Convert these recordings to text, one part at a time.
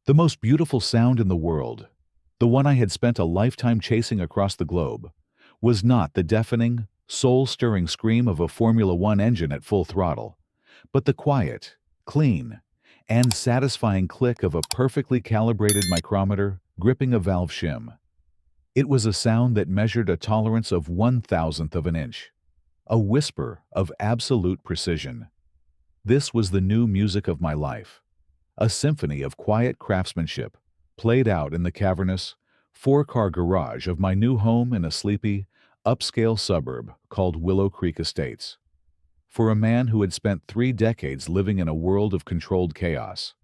The most beautiful sound in the world, the one I had spent a lifetime chasing across the globe, was not the deafening, soul-stirring scream of a Formula One engine at full throttle, but the quiet, clean, and satisfying click of a perfectly calibrated micrometer gripping a valve shim. It was a sound that measured a tolerance of 1/1000th of an inch, a whisper of absolute precision. This was the new music of my life, a symphony of quiet craftsmanship played out in the cavernous, four-car garage of my new home in a sleepy, upscale suburb called Willow Creek Estates. For a man who had spent 3 decades living in a world of controlled chaos,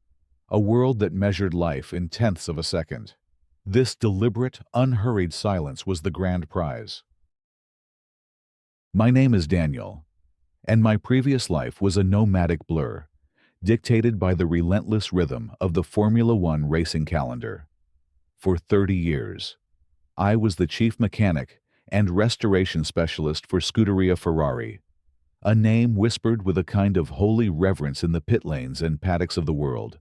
a world that measured life in tenths of a second, this deliberate, unhurried silence was the grand prize. My name is Daniel, and my previous life was a nomadic blur, dictated by the relentless rhythm of the Formula One racing calendar. For 30 years, I was the chief mechanic and restoration specialist for Scuderia Ferrari, a name whispered with a kind of holy reverence in the pit lanes and paddocks of the world.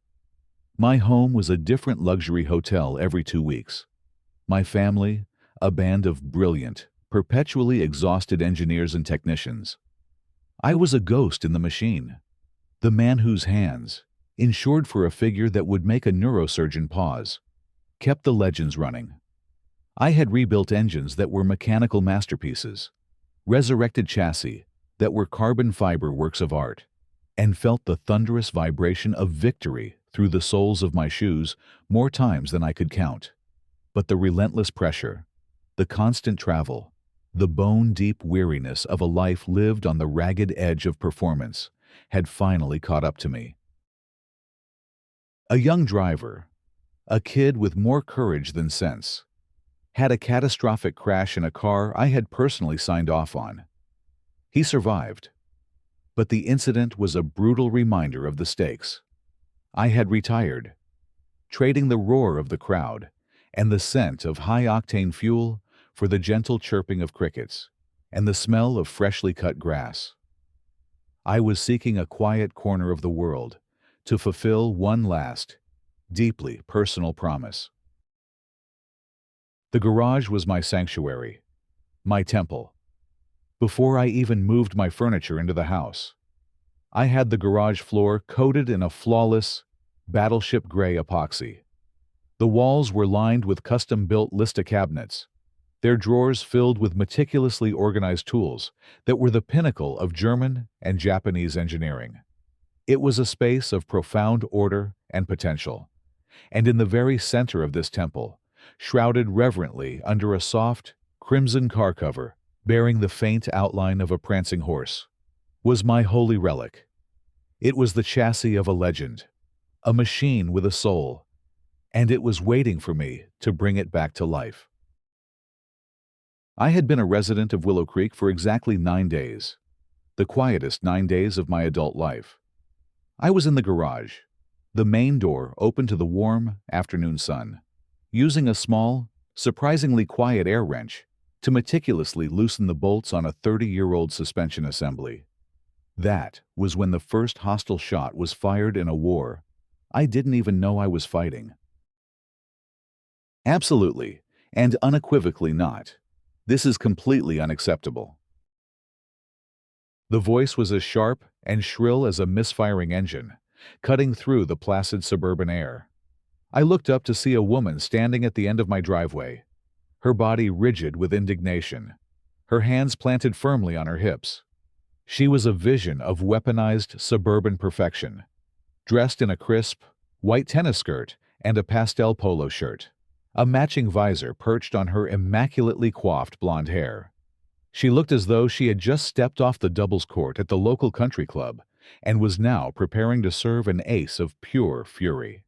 My home was a different luxury hotel every 2 weeks. My family, a band of brilliant, perpetually exhausted engineers and technicians. I was a ghost in the machine, the man whose hands, insured for a figure that would make a neurosurgeon pause, kept the legends running. I had rebuilt engines that were mechanical masterpieces, resurrected chassis that were carbon fiber works of art, and felt the thunderous vibration of victory through the soles of my shoes more times than I could count. But the relentless pressure, the constant travel, the bone-deep weariness of a life lived on the ragged edge of performance had finally caught up to me. A young driver, a kid with more courage than sense, had a catastrophic crash in a car I had personally signed off on. He survived, but the incident was a brutal reminder of the stakes. I had retired, trading the roar of the crowd and the scent of high-octane fuel for the gentle chirping of crickets and the smell of freshly cut grass. I was seeking a quiet corner of the world to fulfill one last, deeply personal promise. The garage was my sanctuary, my temple. Before I even moved my furniture into the house, I had the garage floor coated in a flawless, battleship gray epoxy. The walls were lined with custom-built Lista cabinets, their drawers filled with meticulously organized tools that were the pinnacle of German and Japanese engineering. It was a space of profound order and potential, and in the very center of this temple, shrouded reverently under a soft, crimson car cover bearing the faint outline of a prancing horse, was my holy relic. It was the chassis of a legend, a machine with a soul, and it was waiting for me to bring it back to life. I had been a resident of Willow Creek for exactly 9 days, the quietest 9 days of my adult life. I was in the garage, the main door open to the warm afternoon sun, using a small, surprisingly quiet air wrench to meticulously loosen the bolts on a 30-year-old suspension assembly. That was when the first hostile shot was fired in a war I didn't even know I was fighting. Absolutely, and unequivocally not. This is completely unacceptable. The voice was as sharp and shrill as a misfiring engine, cutting through the placid suburban air. I looked up to see a woman standing at the end of my driveway, her body rigid with indignation, her hands planted firmly on her hips. She was a vision of weaponized suburban perfection, dressed in a crisp, white tennis skirt and a pastel polo shirt, a matching visor perched on her immaculately coiffed blonde hair. She looked as though she had just stepped off the doubles court at the local country club and was now preparing to serve an ace of pure fury.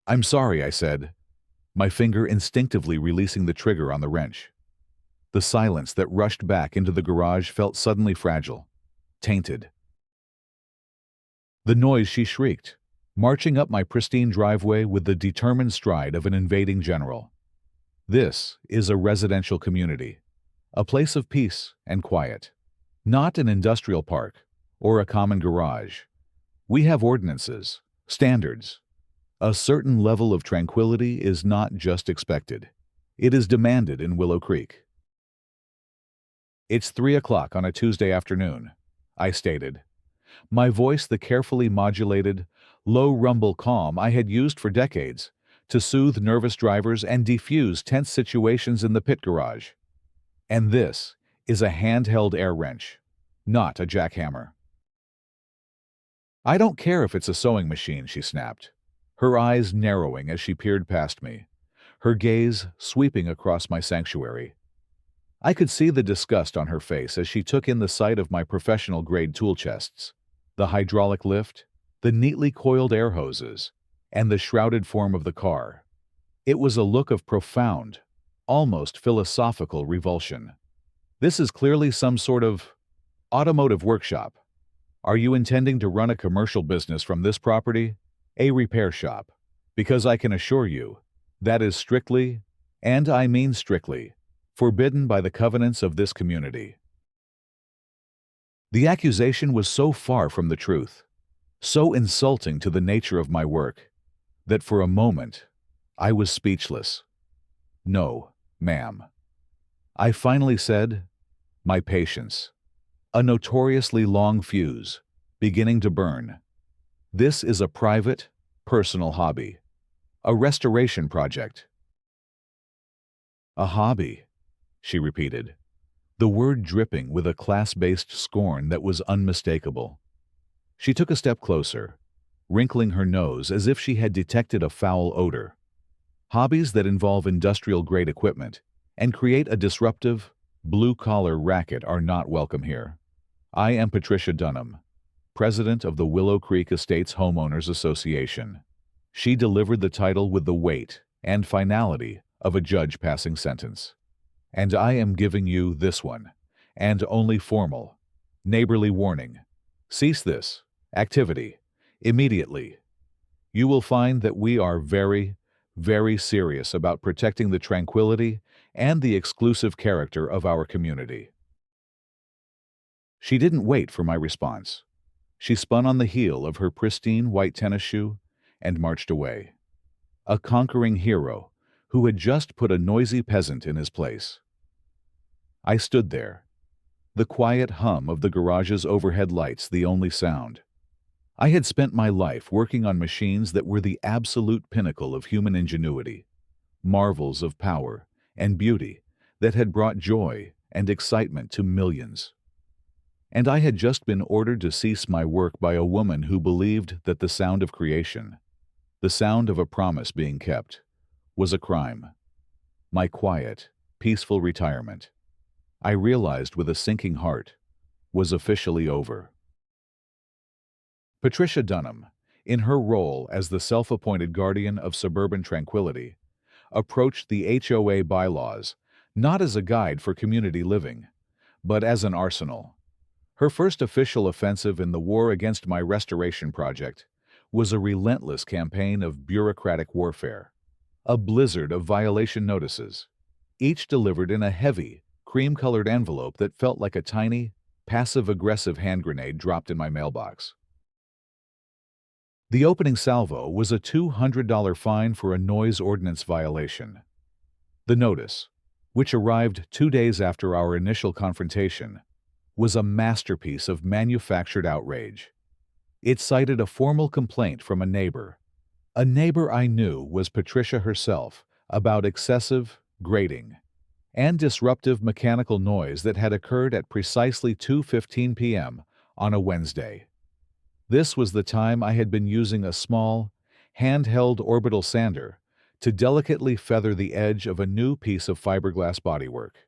"I'm sorry," I said, my finger instinctively releasing the trigger on the wrench. The silence that rushed back into the garage felt suddenly fragile, tainted. The noise, she shrieked, marching up my pristine driveway with the determined stride of an invading general. "This is a residential community, a place of peace and quiet, not an industrial park or a common garage. We have ordinances, standards. A certain level of tranquility is not just expected. It is demanded in Willow Creek. "It's 3 o'clock on a Tuesday afternoon," I stated, my voice the carefully modulated, low rumble calm I had used for decades to soothe nervous drivers and defuse tense situations in the pit garage. "And this is a handheld air wrench, not a jackhammer." "I don't care if it's a sewing machine," she snapped, her eyes narrowing as she peered past me, her gaze sweeping across my sanctuary. I could see the disgust on her face as she took in the sight of my professional-grade tool chests, the hydraulic lift, the neatly coiled air hoses, and the shrouded form of the car. It was a look of profound, almost philosophical revulsion. "This is clearly some sort of automotive workshop. Are you intending to run a commercial business from this property? A repair shop? Because I can assure you, that is strictly, and I mean strictly, forbidden by the covenants of this community." The accusation was so far from the truth, so insulting to the nature of my work, that for a moment I was speechless. "No, ma'am," I finally said, my patience, a notoriously long fuse, beginning to burn. "This is a private, personal hobby. A restoration project." "A hobby," she repeated, the word dripping with a class-based scorn that was unmistakable. She took a step closer, wrinkling her nose as if she had detected a foul odor. "Hobbies that involve industrial-grade equipment and create a disruptive, blue-collar racket are not welcome here. I am Patricia Dunham, president of the Willow Creek Estates Homeowners Association." She delivered the title with the weight and finality of a judge passing sentence. "And I am giving you this one, and only formal, neighborly warning. Cease this activity immediately. You will find that we are very, very serious about protecting the tranquility and the exclusive character of our community." She didn't wait for my response. She spun on the heel of her pristine white tennis shoe and marched away. A conquering hero who had just put a noisy peasant in his place. I stood there, the quiet hum of the garage's overhead lights the only sound. I had spent my life working on machines that were the absolute pinnacle of human ingenuity, marvels of power and beauty that had brought joy and excitement to millions. And I had just been ordered to cease my work by a woman who believed that the sound of creation, the sound of a promise being kept, was a crime. My quiet, peaceful retirement, I realized with a sinking heart, was officially over. Patricia Dunham, in her role as the self-appointed guardian of suburban tranquility, approached the HOA bylaws not as a guide for community living, but as an arsenal. Her first official offensive in the war against my restoration project was a relentless campaign of bureaucratic warfare, a blizzard of violation notices, each delivered in a heavy, cream-colored envelope that felt like a tiny, passive-aggressive hand grenade dropped in my mailbox. The opening salvo was a $200 fine for a noise ordinance violation. The notice, which arrived 2 days after our initial confrontation, was a masterpiece of manufactured outrage. It cited a formal complaint from a neighbor I knew was Patricia herself, about excessive, grating, and disruptive mechanical noise that had occurred at precisely 2:15 p.m. on a Wednesday. This was the time I had been using a small, handheld orbital sander to delicately feather the edge of a new piece of fiberglass bodywork.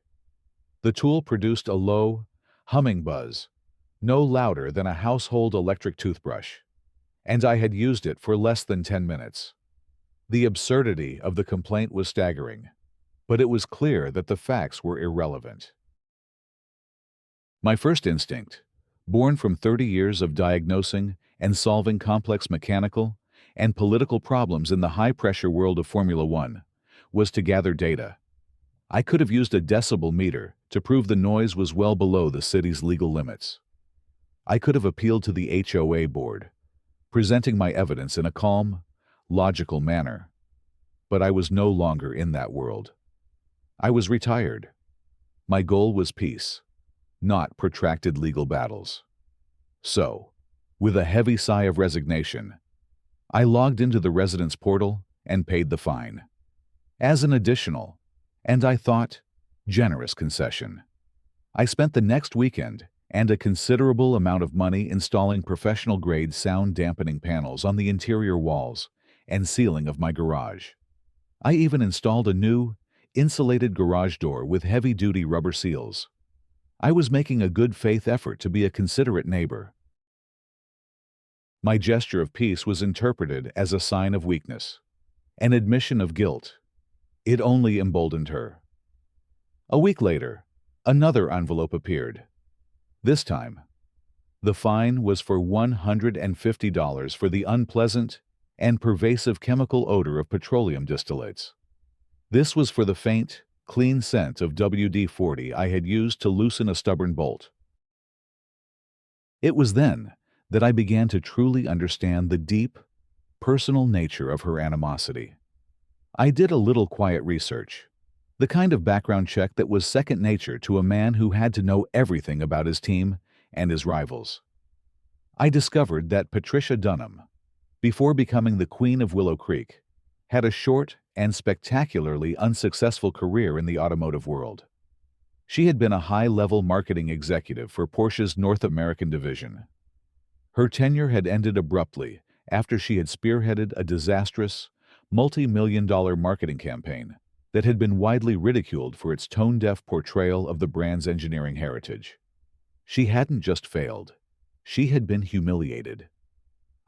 The tool produced a low, humming buzz, no louder than a household electric toothbrush, and I had used it for less than 10 minutes. The absurdity of the complaint was staggering, but it was clear that the facts were irrelevant. My first instinct, born from 30 years of diagnosing and solving complex mechanical and political problems in the high-pressure world of Formula One, was to gather data. I could have used a decibel meter to prove the noise was well below the city's legal limits. I could have appealed to the HOA board, presenting my evidence in a calm, logical manner. But I was no longer in that world. I was retired. My goal was peace, not protracted legal battles. So, with a heavy sigh of resignation, I logged into the residence portal and paid the fine. As an additional, and I thought, generous concession. I spent the next weekend and a considerable amount of money installing professional-grade sound-dampening panels on the interior walls and ceiling of my garage. I even installed a new, insulated garage door with heavy-duty rubber seals. I was making a good faith effort to be a considerate neighbor. My gesture of peace was interpreted as a sign of weakness, an admission of guilt. It only emboldened her. A week later, another envelope appeared. This time, the fine was for $150 for the unpleasant and pervasive chemical odor of petroleum distillates. This was for the faint, clean scent of WD-40 I had used to loosen a stubborn bolt. It was then that I began to truly understand the deep, personal nature of her animosity. I did a little quiet research, the kind of background check that was second nature to a man who had to know everything about his team and his rivals. I discovered that Patricia Dunham, before becoming the Queen of Willow Creek, had a short and spectacularly unsuccessful career in the automotive world. She had been a high-level marketing executive for Porsche's North American division. Her tenure had ended abruptly after she had spearheaded a disastrous, multi-million-dollar marketing campaign that had been widely ridiculed for its tone-deaf portrayal of the brand's engineering heritage. She hadn't just failed. She had been humiliated.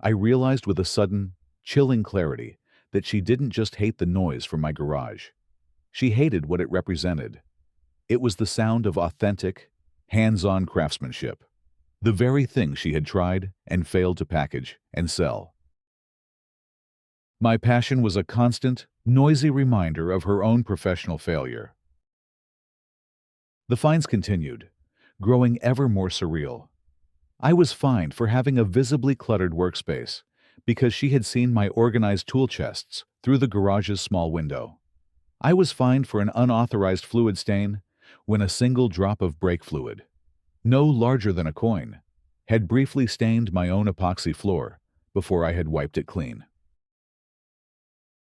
I realized with a sudden, chilling clarity that she didn't just hate the noise from my garage. She hated what it represented. It was the sound of authentic, hands-on craftsmanship, the very thing she had tried and failed to package and sell. My passion was a constant, noisy reminder of her own professional failure. The fines continued, growing ever more surreal. I was fined for having a visibly cluttered workspace because she had seen my organized tool chests through the garage's small window. I was fined for an unauthorized fluid stain when a single drop of brake fluid, no larger than a coin, had briefly stained my own epoxy floor before I had wiped it clean.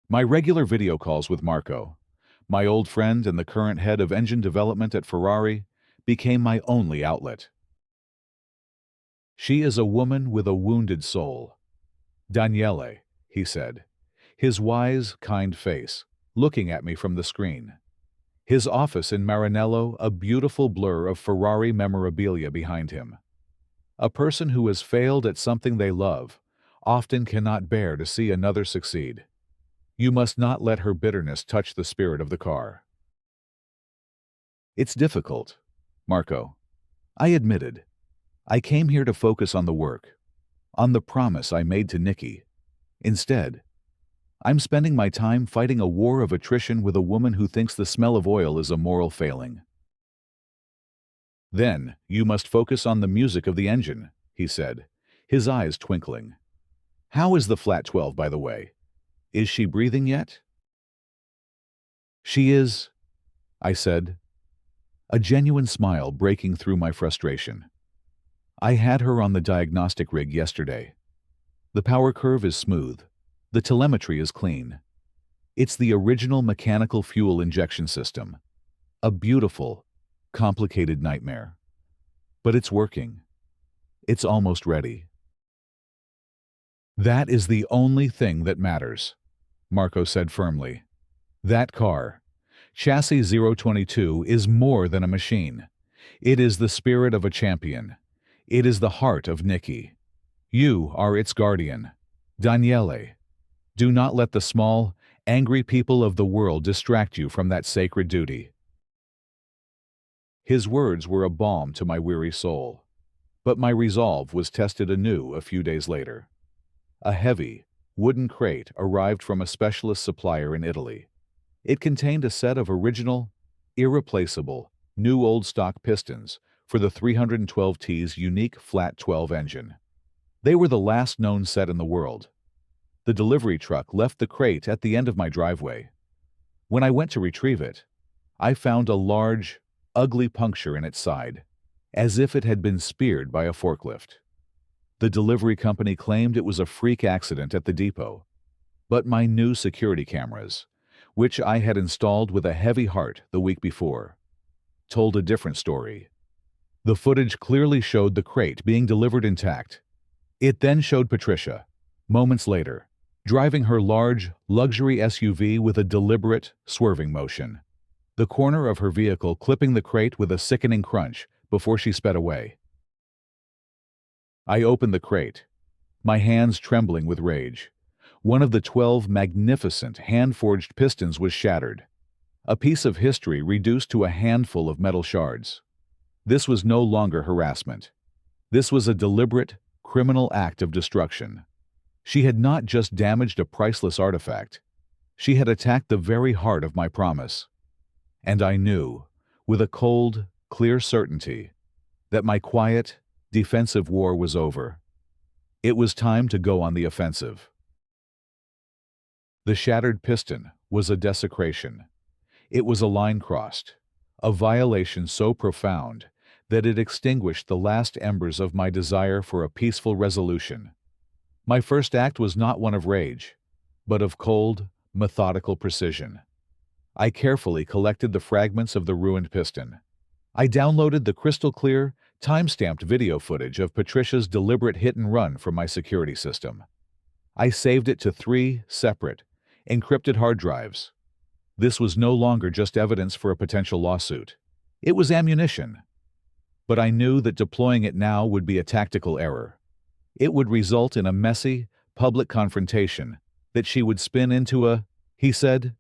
My regular video calls with Marco, my old friend and the current head of engine development at Ferrari, became my only outlet. "She is a woman with a wounded soul. Daniele," he said, his wise, kind face looking at me from the screen. His office in Maranello a beautiful blur of Ferrari memorabilia behind him. A person who has failed at something they love often cannot bear to see another succeed. You must not let her bitterness touch the spirit of the car. "It's difficult, Marco," I admitted. "I came here to focus on the work, on the promise I made to Nikki. Instead, I'm spending my time fighting a war of attrition with a woman who thinks the smell of oil is a moral failing." "Then you must focus on the music of the engine," he said, his eyes twinkling. "How is the flat 12, by the way? Is she breathing yet?" "She is," I said, a genuine smile breaking through my frustration. "I had her on the diagnostic rig yesterday. The power curve is smooth. The telemetry is clean. It's the original mechanical fuel injection system. A beautiful, complicated nightmare. But it's working. It's almost ready." "That is the only thing that matters," Marco said firmly. "That car, Chassis 022, is more than a machine. It is the spirit of a champion. It is the heart of Nikki. You are its guardian. Daniele, do not let the small, angry people of the world distract you from that sacred duty." His words were a balm to my weary soul, but my resolve was tested anew a few days later. A heavy, wooden crate arrived from a specialist supplier in Italy. It contained a set of original, irreplaceable, new old stock pistons for the 312T's unique flat 12 engine. They were the last known set in the world. The delivery truck left the crate at the end of my driveway. When I went to retrieve it, I found a large, ugly puncture in its side, as if it had been speared by a forklift. The delivery company claimed it was a freak accident at the depot, but my new security cameras, which I had installed with a heavy heart the week before, told a different story. The footage clearly showed the crate being delivered intact. It then showed Patricia, moments later, driving her large, luxury SUV with a deliberate, swerving motion, the corner of her vehicle clipping the crate with a sickening crunch before she sped away. I opened the crate, my hands trembling with rage. One of the 12 magnificent hand-forged pistons was shattered, a piece of history reduced to a handful of metal shards. This was no longer harassment. This was a deliberate, criminal act of destruction. She had not just damaged a priceless artifact. She had attacked the very heart of my promise. And I knew, with a cold, clear certainty, that my quiet, defensive war was over. It was time to go on the offensive. The shattered piston was a desecration. It was a line crossed, a violation so profound that it extinguished the last embers of my desire for a peaceful resolution. My first act was not one of rage, but of cold, methodical precision. I carefully collected the fragments of the ruined piston. I downloaded the crystal-clear, time-stamped video footage of Patricia's deliberate hit-and-run from my security system. I saved it to 3 separate, encrypted hard drives. This was no longer just evidence for a potential lawsuit. It was ammunition. But I knew that deploying it now would be a tactical error. It would result in a messy, public confrontation that she would spin into a he said,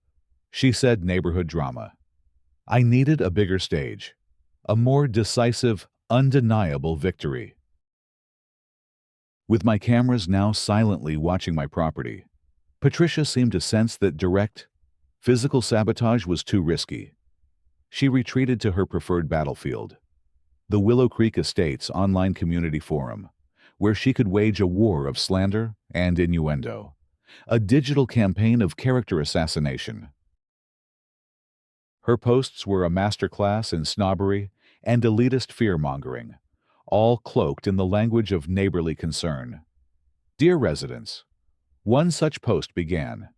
she said neighborhood drama. I needed a bigger stage, a more decisive, undeniable victory. With my cameras now silently watching my property, Patricia seemed to sense that direct, physical sabotage was too risky. She retreated to her preferred battlefield, the Willow Creek Estates online community forum, where she could wage a war of slander and innuendo, a digital campaign of character assassination. Her posts were a masterclass in snobbery and elitist fear-mongering, all cloaked in the language of neighborly concern. Dear residents, one such post began.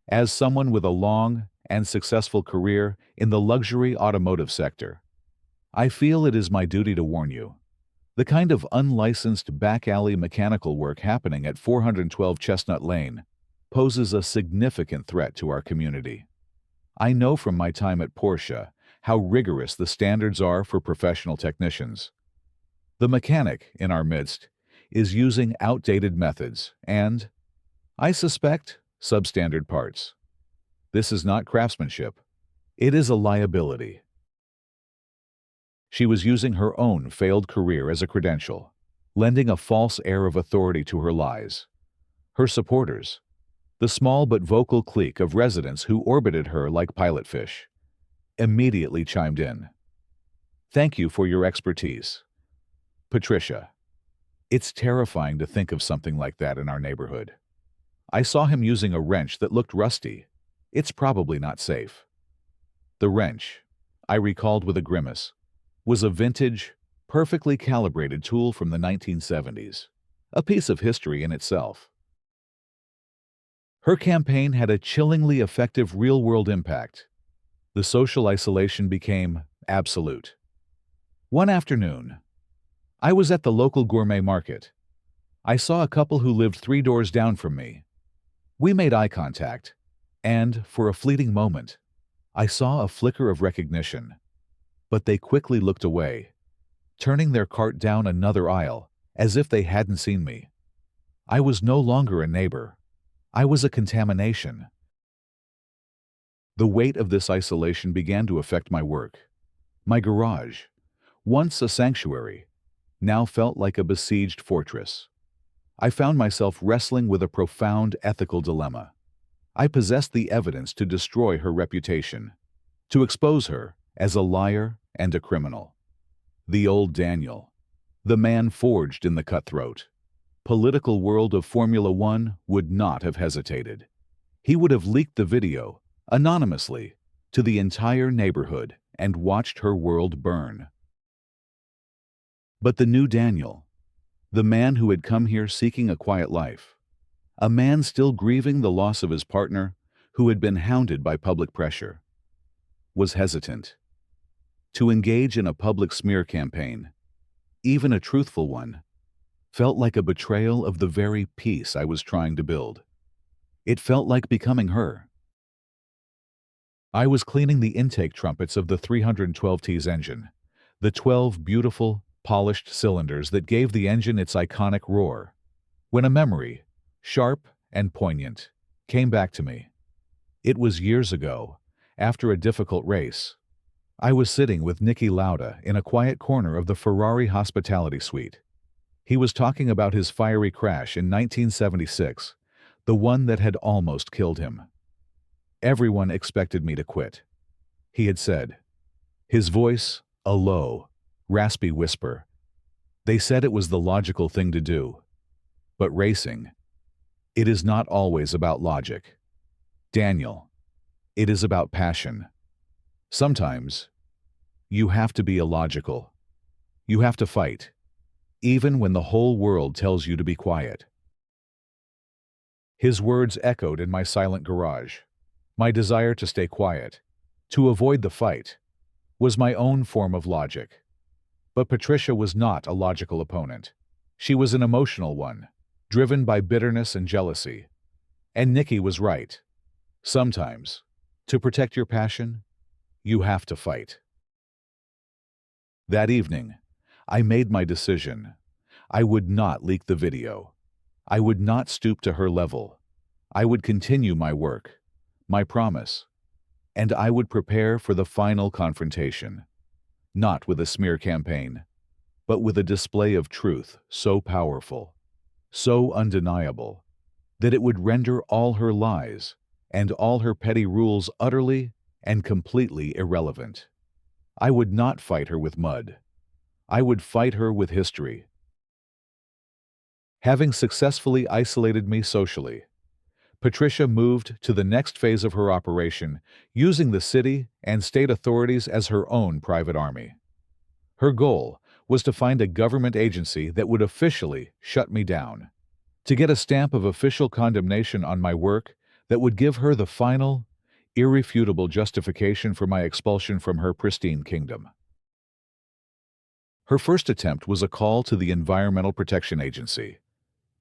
As someone with a long and successful career in the luxury automotive sector, I feel it is my duty to warn you. The kind of unlicensed back-alley mechanical work happening at 412 Chestnut Lane poses a significant threat to our community. I know from my time at Porsche how rigorous the standards are for professional technicians. The mechanic in our midst is using outdated methods and, I suspect, substandard parts. This is not craftsmanship. It is a liability. She was using her own failed career as a credential, lending a false air of authority to her lies. Her supporters, the small but vocal clique of residents who orbited her like pilotfish, immediately chimed in. Thank you for your expertise. Patricia, it's terrifying to think of something like that in our neighborhood. I saw him using a wrench that looked rusty. It's probably not safe. The wrench, I recalled with a grimace, was a vintage, perfectly calibrated tool from the 1970s, a piece of history in itself. Her campaign had a chillingly effective real-world impact. The social isolation became absolute. One afternoon, I was at the local gourmet market. I saw a couple who lived 3 doors down from me. We made eye contact, and, for a fleeting moment, I saw a flicker of recognition. But they quickly looked away, turning their cart down another aisle, as if they hadn't seen me. I was no longer a neighbor. I was a contamination. The weight of this isolation began to affect my work. My garage, once a sanctuary, now felt like a besieged fortress. I found myself wrestling with a profound ethical dilemma. I possessed the evidence to destroy her reputation, to expose her as a liar and a criminal. The old Daniel, the man forged in the cutthroat. political world of Formula One would not have hesitated. He would have leaked the video, anonymously, to the entire neighborhood and watched her world burn. But the new Daniel, the man who had come here seeking a quiet life, a man still grieving the loss of his partner, who had been hounded by public pressure, was hesitant. To engage in a public smear campaign, even a truthful one, felt like a betrayal of the very peace I was trying to build. It felt like becoming her. I was cleaning the intake trumpets of the 312T's engine, the 12 beautiful, polished cylinders that gave the engine its iconic roar, when a memory, sharp and poignant, came back to me. It was years ago, after a difficult race. I was sitting with Niki Lauda in a quiet corner of the Ferrari hospitality suite. He was talking about his fiery crash in 1976, the one that had almost killed him. Everyone expected me to quit, he had said. His voice, a low, raspy whisper. They said it was the logical thing to do. But racing, it is not always about logic. Daniel, it is about passion. Sometimes, you have to be illogical. You have to fight, even when the whole world tells you to be quiet. His words echoed in my silent garage. My desire to stay quiet, to avoid the fight, was my own form of logic. But Patricia was not a logical opponent. She was an emotional one, driven by bitterness and jealousy. And Niki was right. Sometimes, to protect your passion, you have to fight. That evening, I made my decision. I would not leak the video. I would not stoop to her level. I would continue my work, my promise, and I would prepare for the final confrontation, not with a smear campaign, but with a display of truth so powerful, so undeniable, that it would render all her lies and all her petty rules utterly and completely irrelevant. I would not fight her with mud. I would fight her with history. Having successfully isolated me socially, Patricia moved to the next phase of her operation, using the city and state authorities as her own private army. Her goal was to find a government agency that would officially shut me down, to get a stamp of official condemnation on my work that would give her the final, irrefutable justification for my expulsion from her pristine kingdom. Her first attempt was a call to the Environmental Protection Agency.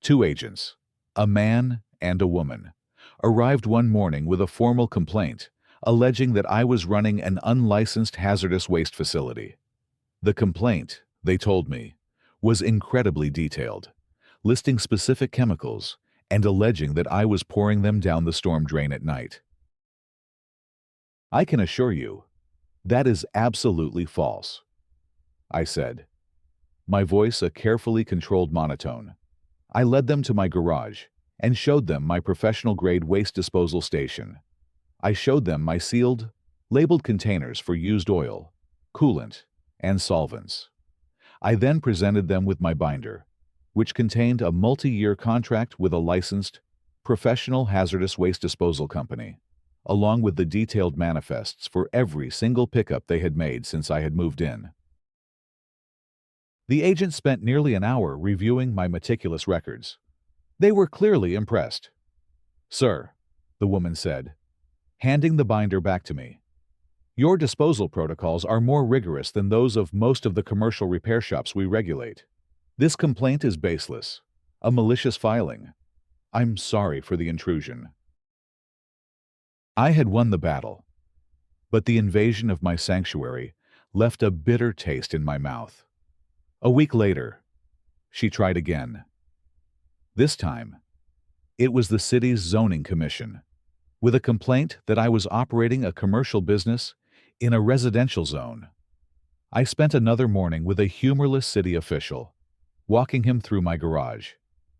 2 agents, a man and a woman, arrived one morning with a formal complaint alleging that I was running an unlicensed hazardous waste facility. The complaint, they told me, was incredibly detailed, listing specific chemicals and alleging that I was pouring them down the storm drain at night. I can assure you, that is absolutely false, I said, my voice a carefully controlled monotone. I led them to my garage and showed them my professional-grade waste disposal station. I showed them my sealed, labeled containers for used oil, coolant, and solvents. I then presented them with my binder, which contained a multi-year contract with a licensed, professional hazardous waste disposal company, along with the detailed manifests for every single pickup they had made since I had moved in. The agent spent nearly an hour reviewing my meticulous records. They were clearly impressed. "Sir," the woman said, handing the binder back to me, "your disposal protocols are more rigorous than those of most of the commercial repair shops we regulate. This complaint is baseless, a malicious filing. I'm sorry for the intrusion." I had won the battle, but the invasion of my sanctuary left a bitter taste in my mouth. A week later, she tried again. This time, it was the city's zoning commission, with a complaint that I was operating a commercial business in a residential zone. I spent another morning with a humorless city official, walking him through my garage,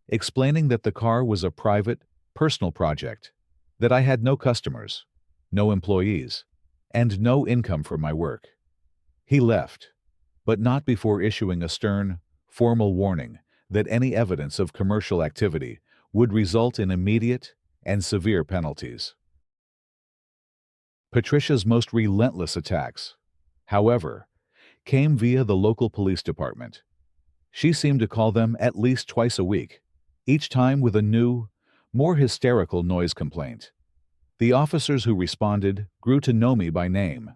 explaining that the car was a private, personal project, that I had no customers, no employees, and no income from my work. He left, but not before issuing a stern, formal warning that any evidence of commercial activity would result in immediate and severe penalties. Patricia's most relentless attacks, however, came via the local police department. She seemed to call them at least twice a week, each time with a new, more hysterical noise complaint. The officers who responded grew to know me by name.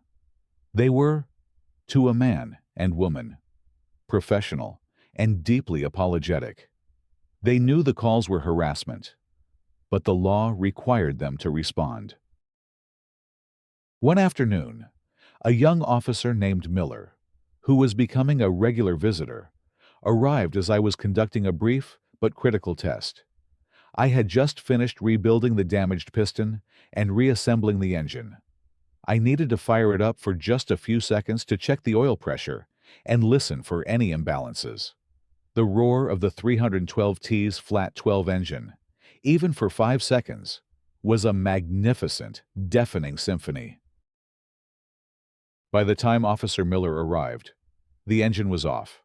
They were, to a man and woman, professional and deeply apologetic. They knew the calls were harassment, but the law required them to respond. One afternoon, a young officer named Miller, who was becoming a regular visitor, arrived as I was conducting a brief but critical test. I had just finished rebuilding the damaged piston and reassembling the engine. I needed to fire it up for just a few seconds to check the oil pressure and listen for any imbalances. The roar of the 312T's flat 12 engine, even for 5 seconds, was a magnificent, deafening symphony. By the time Officer Miller arrived, the engine was off,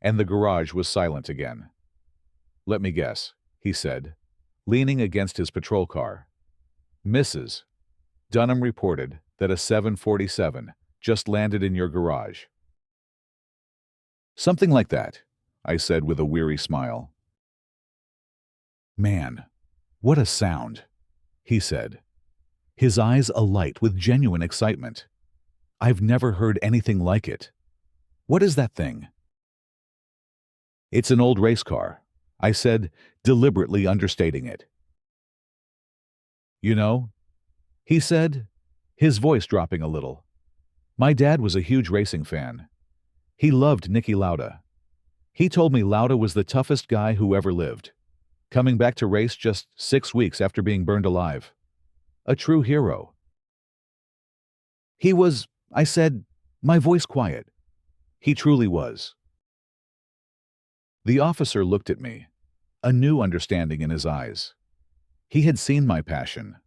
and the garage was silent again. "Let me guess," he said, leaning against his patrol car. "Mrs. Dunham reported that a 747 just landed in your garage." "Something like that," I said with a weary smile. "Man, what a sound," he said, his eyes alight with genuine excitement. "I've never heard anything like it. What is that thing?" "It's an old race car," I said, deliberately understating it. "You know," he said, his voice dropping a little, "my dad was a huge racing fan. He loved Niki Lauda. He told me Lauda was the toughest guy who ever lived, coming back to race just 6 weeks after being burned alive. A true hero." "He was," I said, my voice quiet. "He truly was." The officer looked at me, a new understanding in his eyes. He had seen my passion,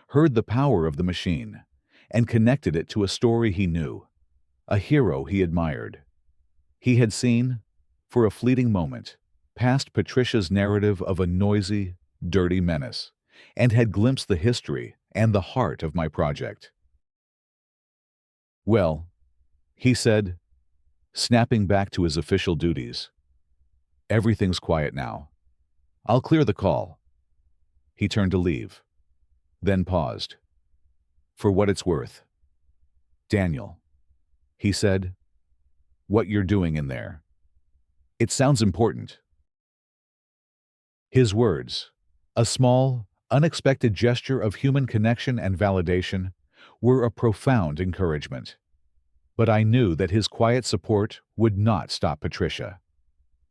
heard the power of the machine, and connected it to a story he knew, a hero he admired. He had seen, for a fleeting moment, past Patricia's narrative of a noisy, dirty menace, and had glimpsed the history and the heart of my project. "Well," he said, snapping back to his official duties, "everything's quiet now. I'll clear the call." He turned to leave, then paused. "For what it's worth, Daniel," he said, "what you're doing in there, it sounds important." His words, a small, unexpected gesture of human connection and validation, were a profound encouragement. But I knew that his quiet support would not stop Patricia.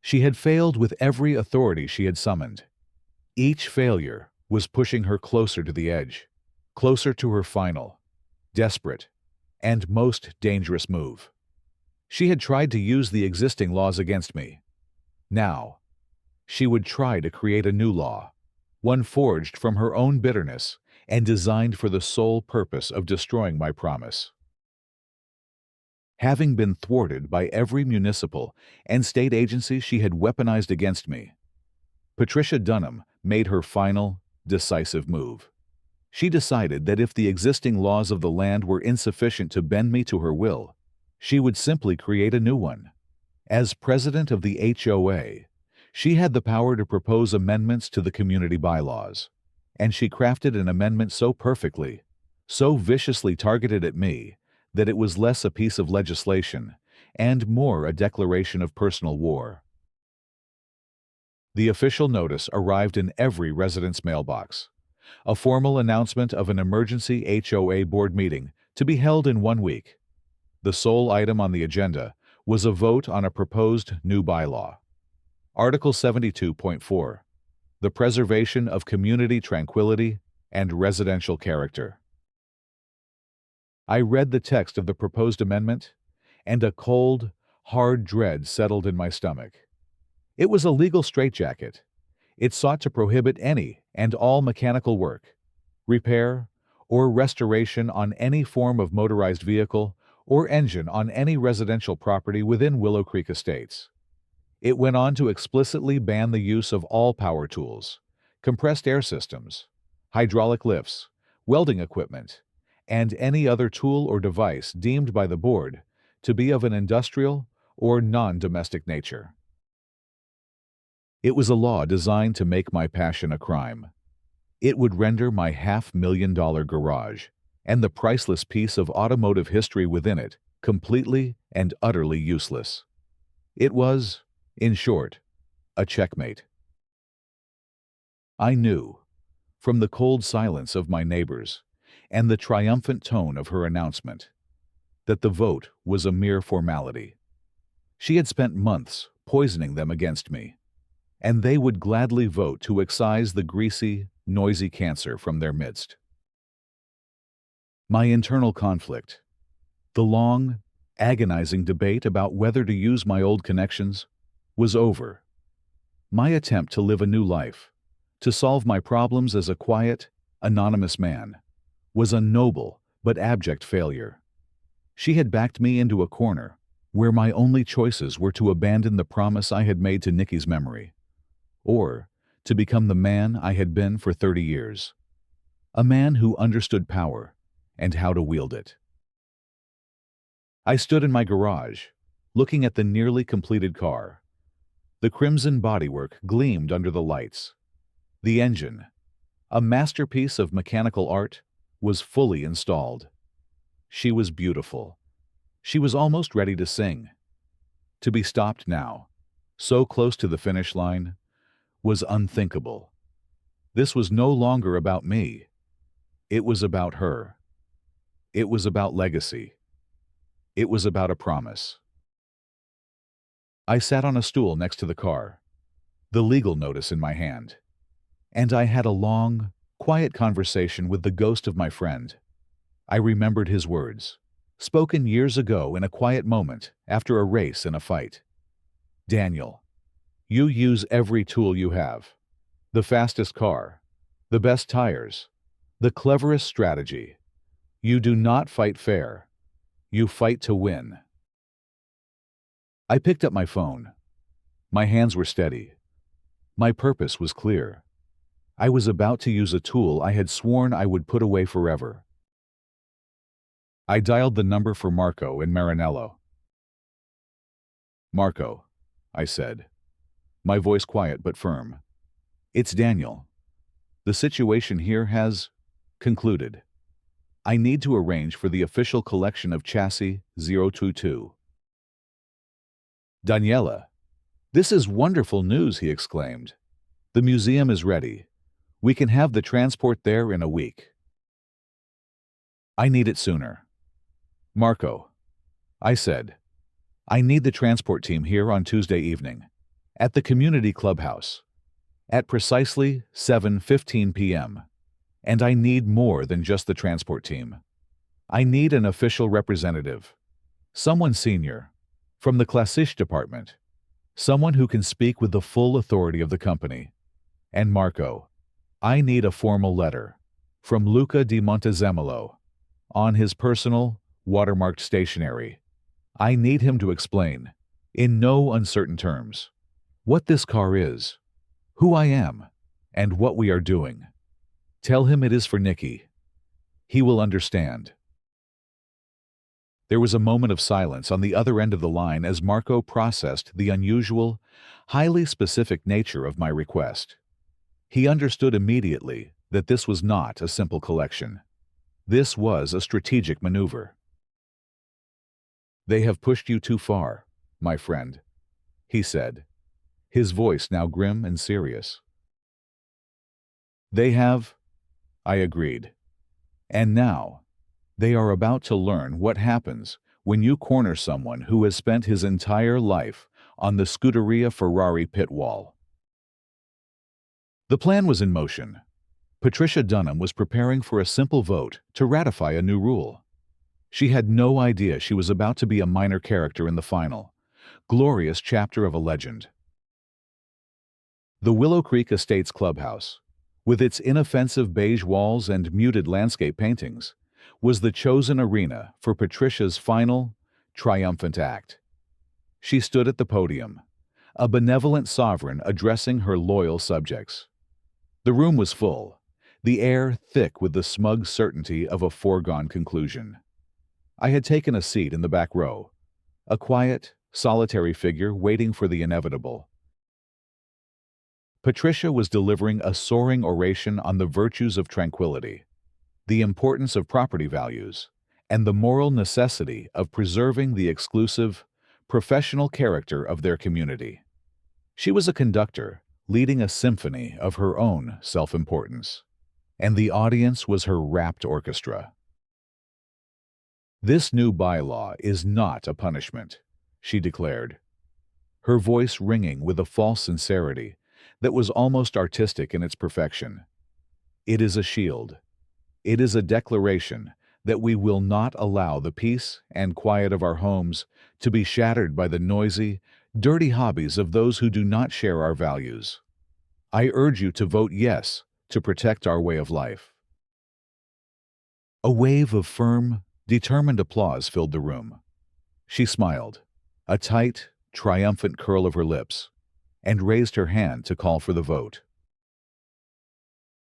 She had failed with every authority she had summoned. Each failure was pushing her closer to the edge, closer to her final, desperate, and most dangerous move. She had tried to use the existing laws against me. Now, she would try to create a new law, one forged from her own bitterness and designed for the sole purpose of destroying my promise. Having been thwarted by every municipal and state agency she had weaponized against me, Patricia Dunham made her final, decisive move. She decided that if the existing laws of the land were insufficient to bend me to her will, she would simply create a new one. As president of the HOA, she had the power to propose amendments to the community bylaws, and she crafted an amendment so perfectly, so viciously targeted at me, that it was less a piece of legislation and more a declaration of personal war. The official notice arrived in every resident's mailbox, a formal announcement of an emergency HOA board meeting to be held in 1 week. The sole item on the agenda was a vote on a proposed new bylaw. Article 72.4, the preservation of community tranquility and residential character. I read the text of the proposed amendment, and a cold, hard dread settled in my stomach. It was a legal straitjacket. It sought to prohibit any and all mechanical work, repair, or restoration on any form of motorized vehicle or engine on any residential property within Willow Creek Estates. It went on to explicitly ban the use of all power tools, compressed air systems, hydraulic lifts, welding equipment, and any other tool or device deemed by the board to be of an industrial or non-domestic nature. It was a law designed to make my passion a crime. It would render my $500,000 garage and the priceless piece of automotive history within it completely and utterly useless. It was, in short, a checkmate. I knew, from the cold silence of my neighbors and the triumphant tone of her announcement, that the vote was a mere formality. She had spent months poisoning them against me, and they would gladly vote to excise the greasy, noisy cancer from their midst. My internal conflict, the long, agonizing debate about whether to use my old connections, was over. My attempt to live a new life, to solve my problems as a quiet, anonymous man, was a noble but abject failure. She had backed me into a corner where my only choices were to abandon the promise I had made to Nikki's memory, or to become the man I had been for 30 years. A man who understood power and how to wield it. I stood in my garage, looking at the nearly completed car. The crimson bodywork gleamed under the lights. The engine, a masterpiece of mechanical art, was fully installed. She was beautiful. She was almost ready to sing. To be stopped now, so close to the finish line, was unthinkable. This was no longer about me. It was about her. It was about legacy. It was about a promise. I sat on a stool next to the car, the legal notice in my hand, and I had a long, quiet conversation with the ghost of my friend. I remembered his words, spoken years ago in a quiet moment after a race and a fight. Daniel, you use every tool you have. The fastest car, the best tires, the cleverest strategy. You do not fight fair. You fight to win. I picked up my phone. My hands were steady. My purpose was clear. I was about to use a tool I had sworn I would put away forever. I dialed the number for Marco in Maranello. "Marco," I said, my voice quiet but firm. "It's Daniel. The situation here has concluded. I need to arrange for the official collection of chassis 022. "Daniela, this is wonderful news," he exclaimed. "The museum is ready. We can have the transport there in a week." "I need it sooner." "Marco," I said, "I need the transport team here on Tuesday evening, at the community clubhouse, at precisely 7:15 p.m., and I need more than just the transport team. I need an official representative, someone senior, from the Classiche department, someone who can speak with the full authority of the company. And Marco, I need a formal letter from Luca di Montezemolo on his personal, watermarked stationery. I need him to explain, in no uncertain terms, what this car is, who I am, and what we are doing. Tell him it is for Nikki. He will understand." There was a moment of silence on the other end of the line as Marco processed the unusual, highly specific nature of my request. He understood immediately that this was not a simple collection. This was a strategic maneuver. "They have pushed you too far, my friend," he said, his voice now grim and serious. "They have," I agreed. "And now, they are about to learn what happens when you corner someone who has spent his entire life on the Scuderia Ferrari pit wall." The plan was in motion. Patricia Dunham was preparing for a simple vote to ratify a new rule. She had no idea she was about to be a minor character in the final, glorious chapter of a legend. The Willow Creek Estates clubhouse, with its inoffensive beige walls and muted landscape paintings, was the chosen arena for Patricia's final, triumphant act. She stood at the podium, a benevolent sovereign addressing her loyal subjects. The room was full, the air thick with the smug certainty of a foregone conclusion. I had taken a seat in the back row, a quiet, solitary figure waiting for the inevitable. Patricia was delivering a soaring oration on the virtues of tranquility, the importance of property values, and the moral necessity of preserving the exclusive, professional character of their community. She was a conductor, leading a symphony of her own self-importance, and the audience was her rapt orchestra. "This new bylaw is not a punishment," she declared, her voice ringing with a false sincerity that was almost artistic in its perfection. "It is a shield. It is a declaration that we will not allow the peace and quiet of our homes to be shattered by the noisy, dirty hobbies of those who do not share our values. I urge you to vote yes to protect our way of life." A wave of firm, determined applause filled the room. She smiled, a tight, triumphant curl of her lips, and raised her hand to call for the vote.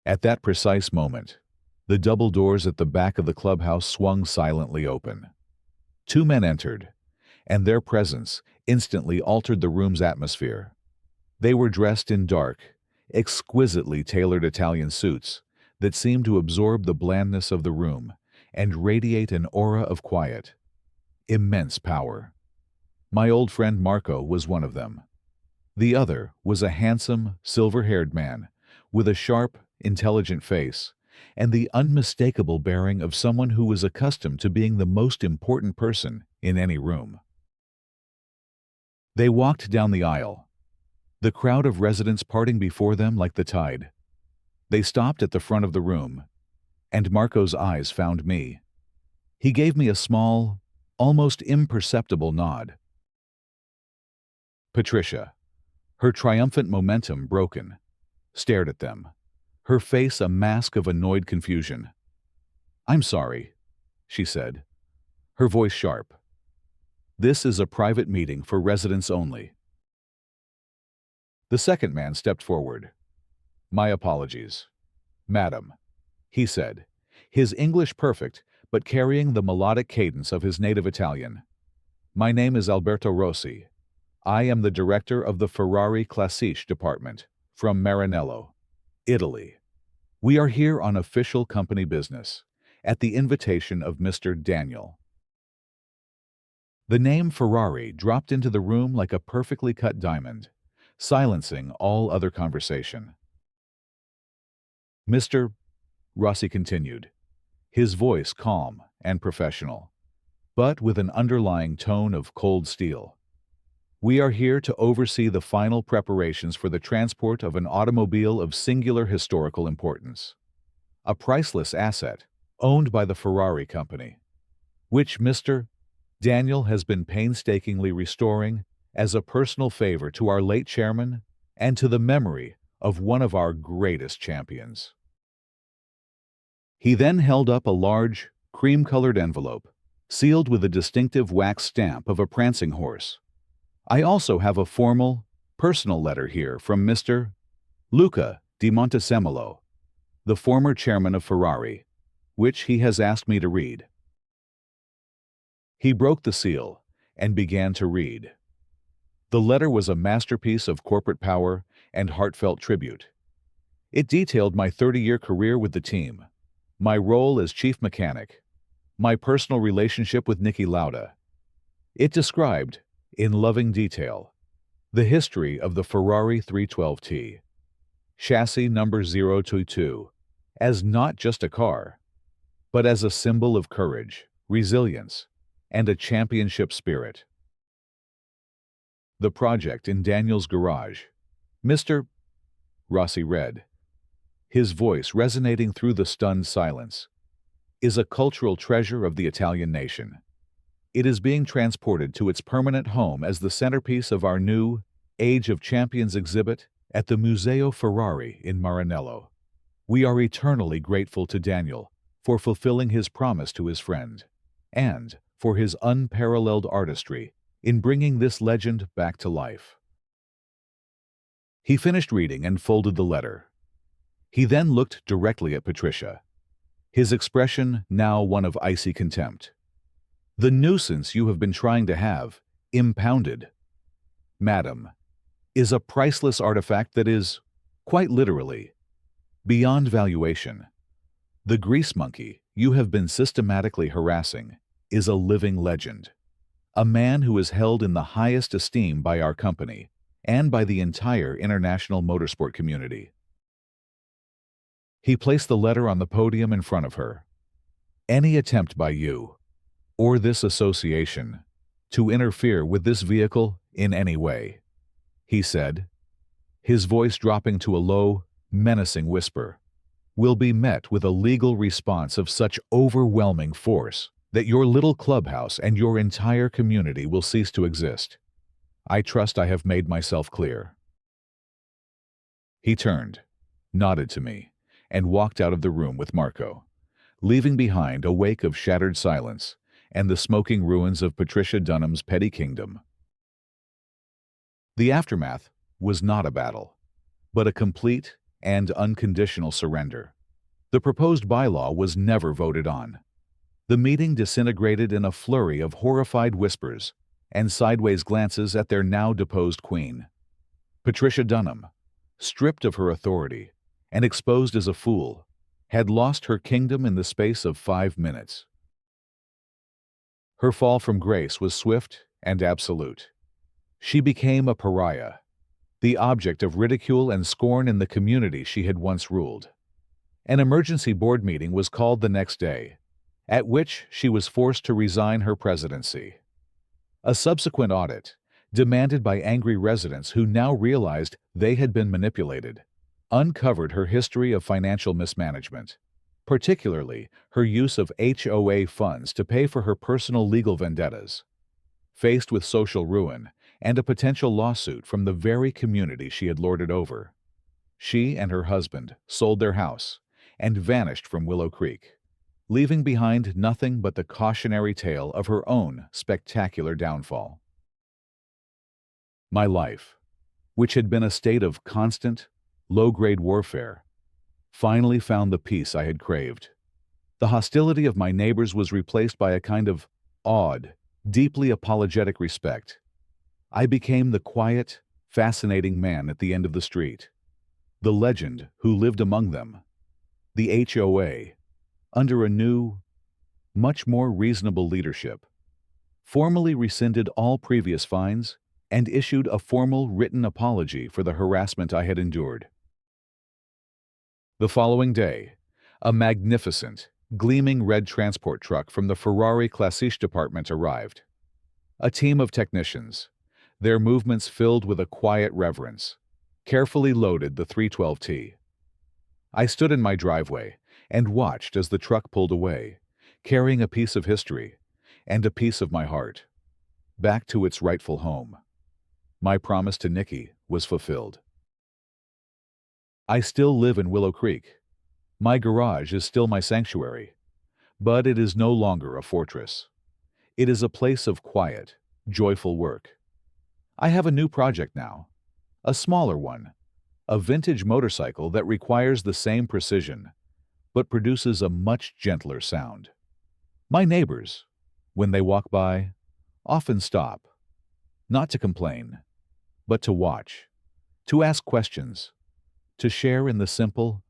At that precise moment, the double doors at the back of the clubhouse swung silently open. Two men entered, and their presence instantly altered the room's atmosphere. They were dressed in dark, exquisitely tailored Italian suits that seemed to absorb the blandness of the room and radiate an aura of quiet, immense power. My old friend Marco was one of them. The other was a handsome, silver-haired man with a sharp, intelligent face and the unmistakable bearing of someone who was accustomed to being the most important person in any room. They walked down the aisle, the crowd of residents parting before them like the tide. They stopped at the front of the room, and Marco's eyes found me. He gave me a small, almost imperceptible nod. Patricia, her triumphant momentum broken, stared at them, her face a mask of annoyed confusion. "I'm sorry," she said, her voice sharp. "This is a private meeting for residents only." The second man stepped forward. "My apologies, madam," he said, his English perfect but carrying the melodic cadence of his native Italian. "My name is Alberto Rossi. I am the director of the Ferrari Classiche department from Maranello, Italy. We are here on official company business, at the invitation of Mr. Daniel." The name Ferrari dropped into the room like a perfectly cut diamond, silencing all other conversation. "Mr. Rossi continued, his voice calm and professional, but with an underlying tone of cold steel. "We are here to oversee the final preparations for the transport of an automobile of singular historical importance, a priceless asset owned by the Ferrari Company, which Mr. Daniel has been painstakingly restoring as a personal favor to our late chairman and to the memory of one of our greatest champions." He then held up a large, cream-colored envelope, sealed with a distinctive wax stamp of a prancing horse. "I also have a formal, personal letter here from Mr. Luca di Montesemolo, the former chairman of Ferrari, which he has asked me to read." He broke the seal and began to read. The letter was a masterpiece of corporate power and heartfelt tribute. It detailed my 30-year career with the team, my role as chief mechanic, my personal relationship with Niki Lauda. It described, in loving detail, the history of the Ferrari 312T, chassis number 022, as not just a car, but as a symbol of courage, resilience, and a championship spirit. "The project in Daniel's garage," Mr. Rossi read, his voice resonating through the stunned silence, "is a cultural treasure of the Italian nation. It is being transported to its permanent home as the centerpiece of our new Age of Champions exhibit at the Museo Ferrari in Maranello. We are eternally grateful to Daniel for fulfilling his promise to his friend, and for his unparalleled artistry in bringing this legend back to life." He finished reading and folded the letter. He then looked directly at Patricia, his expression now one of icy contempt. "The nuisance you have been trying to have, impounded, madam, is a priceless artifact that is, quite literally, beyond valuation. The grease monkey you have been systematically harassing is a living legend, a man who is held in the highest esteem by our company and by the entire international motorsport community." He placed the letter on the podium in front of her. "Any attempt by you, or this association, to interfere with this vehicle in any way," he said, his voice dropping to a low, menacing whisper, "will be met with a legal response of such overwhelming force that your little clubhouse and your entire community will cease to exist. I trust I have made myself clear." He turned, nodded to me, and walked out of the room with Marco, leaving behind a wake of shattered silence and the smoking ruins of Patricia Dunham's petty kingdom. The aftermath was not a battle, but a complete and unconditional surrender. The proposed bylaw was never voted on. The meeting disintegrated in a flurry of horrified whispers and sideways glances at their now deposed queen. Patricia Dunham, stripped of her authority and exposed as a fool, had lost her kingdom in the space of 5 minutes. Her fall from grace was swift and absolute. She became a pariah, the object of ridicule and scorn in the community she had once ruled. An emergency board meeting was called the next day, at which she was forced to resign her presidency. A subsequent audit, demanded by angry residents who now realized they had been manipulated, uncovered her history of financial mismanagement, particularly her use of HOA funds to pay for her personal legal vendettas. Faced with social ruin and a potential lawsuit from the very community she had lorded over, she and her husband sold their house and vanished from Willow Creek, leaving behind nothing but the cautionary tale of her own spectacular downfall. My life, which had been a state of constant, low-grade warfare, finally found the peace I had craved. The hostility of my neighbors was replaced by a kind of awed, deeply apologetic respect. I became the quiet, fascinating man at the end of the street, the legend who lived among them. The HOA, under a new, much more reasonable leadership, formally rescinded all previous fines and issued a formal written apology for the harassment I had endured. The following day, a magnificent, gleaming red transport truck from the Ferrari Classiche department arrived. A team of technicians, their movements filled with a quiet reverence, carefully loaded the 312T. I stood in my driveway and watched as the truck pulled away, carrying a piece of history and a piece of my heart, back to its rightful home. My promise to Nikki was fulfilled. I still live in Willow Creek. My garage is still my sanctuary, but it is no longer a fortress. It is a place of quiet, joyful work. I have a new project now, a smaller one, a vintage motorcycle that requires the same precision, but produces a much gentler sound. My neighbors, when they walk by, often stop, not to complain, but to watch, to ask questions, to share in the simple,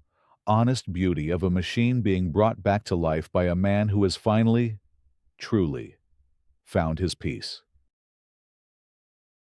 honest beauty of a machine being brought back to life by a man who has finally, truly, found his peace.